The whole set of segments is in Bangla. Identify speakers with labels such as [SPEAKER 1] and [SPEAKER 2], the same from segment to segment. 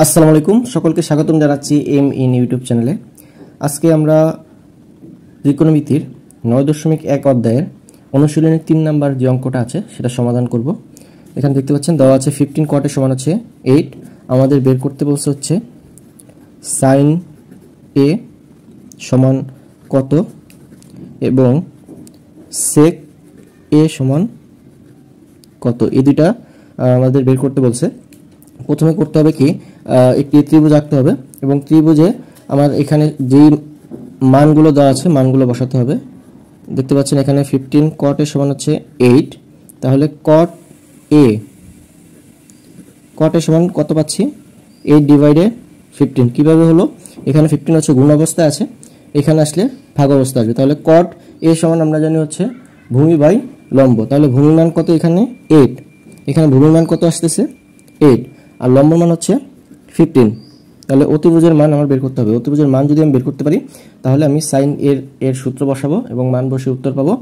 [SPEAKER 1] আসসালামু আলাইকুম, সকলকে স্বাগতম জানাচ্ছি এম ইন ইউটিউব চ্যানেলে। আজকে আমরা ত্রিকোণমিতির 9.1 অধ্যায়ের অনুশীলনের 3 নাম্বার যে অঙ্কটা আছে সেটা সমাধান করব। এখানে দেখতে পাচ্ছেন দেওয়া আছে 15 কটের সমান হচ্ছে 8। আমাদের বের করতে বলছে হচ্ছে সাইন এ সমান কত এবং সেক এ সমান কত, এই দুইটা আমাদের বের করতে বলছে। প্রথমে করতে হবে কি, একটি ত্রিভুজ আঁকতে হবে এবং ত্রিভুজে আমার এখানে যে মানগুলো দেওয়া আছে মানগুলো বসাতে হবে। দেখতে পাচ্ছেন এখানে 15 কট এর সমান হচ্ছে 8, তাহলে কট এর সমান কত পাচ্ছি, 8 ডিভাইডেড 15। কিভাবে হলো, এখানে 15 হচ্ছে গুণ অবস্থায় আছে, এখানে আসলে ভাগ অবস্থা আসবে। তাহলে কট এ সমান আমরা জানি হচ্ছে ভূমি বাই লম্ব। তাহলে ভূমির মান কত, এখানে 8, এখানে ভূমির মান কত আসতেছে 8 আর লম্ব মান হচ্ছে 15। তাহলে অতিভুজের মান আমার বের করতে হবে। অতিভুজের মান যদি আমি বের করতে পারি তাহলে আমি সাইন এর সূত্র বসাবো এবং মান বসিয়ে উত্তর পাবো,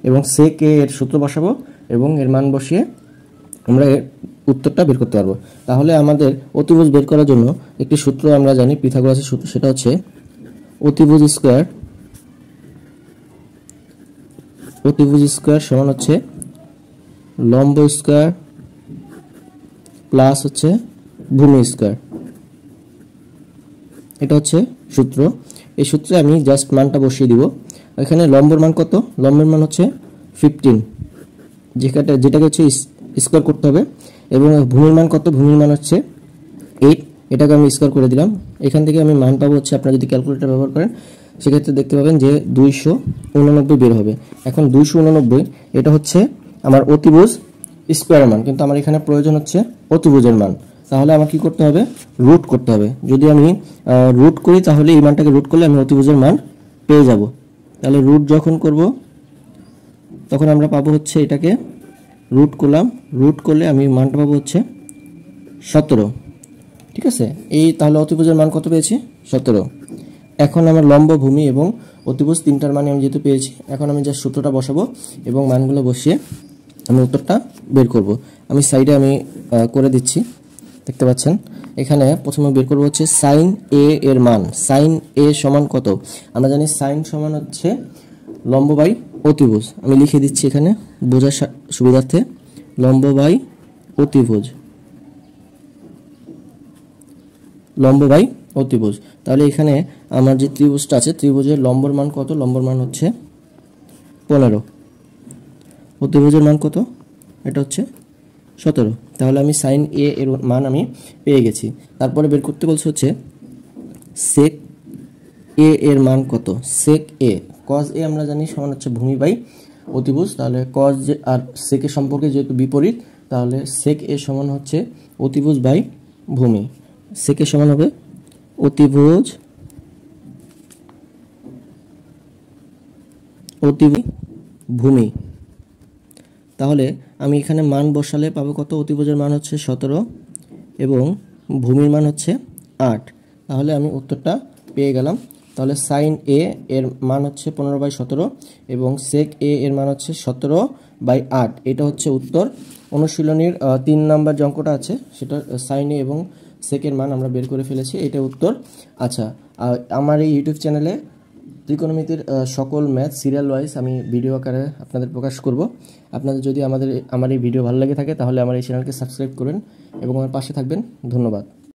[SPEAKER 1] এবং সেক এর সূত্র বসাবো এবং এর মান বসিয়ে আমরা এর উত্তরটা বের করতে পারবো। তাহলে আমাদের অতিভুজ বের করার জন্য একটি সূত্র আমরা জানি, পিথাগোরাসের সূত্র, সেটা হচ্ছে অতিভুজ স্কয়ার সমান হচ্ছে লম্ব স্কয়ার প্লাস হচ্ছে ভূমি স্কয়ার। এটা হচ্ছে সূত্র। এই সূত্রে আমি জাস্ট মানটা বসিয়ে দিব। এখানে লম্বর মান কত, লম্বের মান হচ্ছে 15, যেটাকে হচ্ছে স্কয়ার করতে হবে, এবং ভূমির মান কত, ভূমির মান হচ্ছে 8, এটাকে আমি স্কয়ার করে দিলাম। এখান থেকে আমি মান পাবো হচ্ছে, আপনারা যদি ক্যালকুলেটর ব্যবহার করেন সেক্ষেত্রে দেখতে পাবেন যে 289 বের হবে। এখন 289 এটা হচ্ছে আমার অতিভুজ স্কয়ারের মান, কিন্তু আমার এখানে প্রয়োজন হচ্ছে অতিভুজের মান। তাহলে আমার কি করতে হবে, রুট করতে হবে। যদি আমি রুট করি তাহলে এই মানটাকে রুট করলে আমি অতিভুজের মান পেয়ে যাব। তাহলে রুট যখন করব তখন আমরা পাবো হচ্ছে, এটাকে রুট করলাম, রুট করলে আমি মানটা পাবো হচ্ছে 17। ঠিক আছে, এই তাহলে অতিভুজের মান কত পেয়েছি, 17। এখন আমার লম্ব, ভূমি এবং অতিভুজ তিনটার মানে আমি যেহেতু পেয়েছি, এখন আমি যে সূত্রটা বসাবো এবং মানগুলো বসিয়ে আমি উত্তরটা বের করব। আমি সাইডে আমি করে দিচ্ছি, দেখতে পাচ্ছেন। এখানে প্রথমে বের করব হচ্ছে সাইন এ এর মান। সাইন এ সমান কত, আমরা জানি সাইন সমান হচ্ছে লম্ব বাই অতিভুজ। আমি লিখে দিচ্ছি এখানে বোঝার সুবিধার্থে, লম্ব বাই অতিভুজ, লম্ব বাই অতিভুজ। তাহলে এখানে আমার যে ত্রিভুজটা আছে, ত্রিভুজের লম্বর মান কত, লম্বর মান হচ্ছে 15, অতিভুজের মান কত, এটা হচ্ছে 17। তাহলে আমি সাইন এ এর মান আমি পেয়ে গেছি। তারপরে বের করতে বলছে হচ্ছে সেক এ এর মান কত। সেক এ, কজ এ আমরা জানি সমান হচ্ছে ভূমি বাই অতিভুজ। তাহলে কজ আর সেক এর সম্পর্কে যেহেতু বিপরীত, তাহলে সেক এ সমান হচ্ছে অতিভুজ বাই ভূমি। সেক এ সমান হবে অতিভুজ ভূমি। তাহলে আমি এখানে মান বসালে পাবো কত, অতিভুজের মান হচ্ছে 17 এবং ভূমির মান হচ্ছে 8। তাহলে আমি উত্তরটা পেয়ে গেলাম। তাহলে সাইন এ এর মান হচ্ছে 15/17 এবং সেক এ এর মান হচ্ছে 17/8। এটা হচ্ছে উত্তর। অনুশীলনীর 3 নাম্বার যে অঙ্কটা আছে সেটা সাইন এ এবং সেকের মান আমরা বের করে ফেলেছি, এটা উত্তর। আচ্ছা, আমার এই ইউটিউব চ্যানেলে ত্রিকোণমিতির সকল ম্যাথ সিরিয়াল ওয়াইজ আমি ভিডিও আকারে আপনাদের প্রকাশ করব। আপনাদের যদি আমার এই ভিডিও ভালো লেগে থাকে তাহলে আমার এই চ্যানেলকে সাবস্ক্রাইব করবেন এবং আমার পাশে থাকবেন। ধন্যবাদ।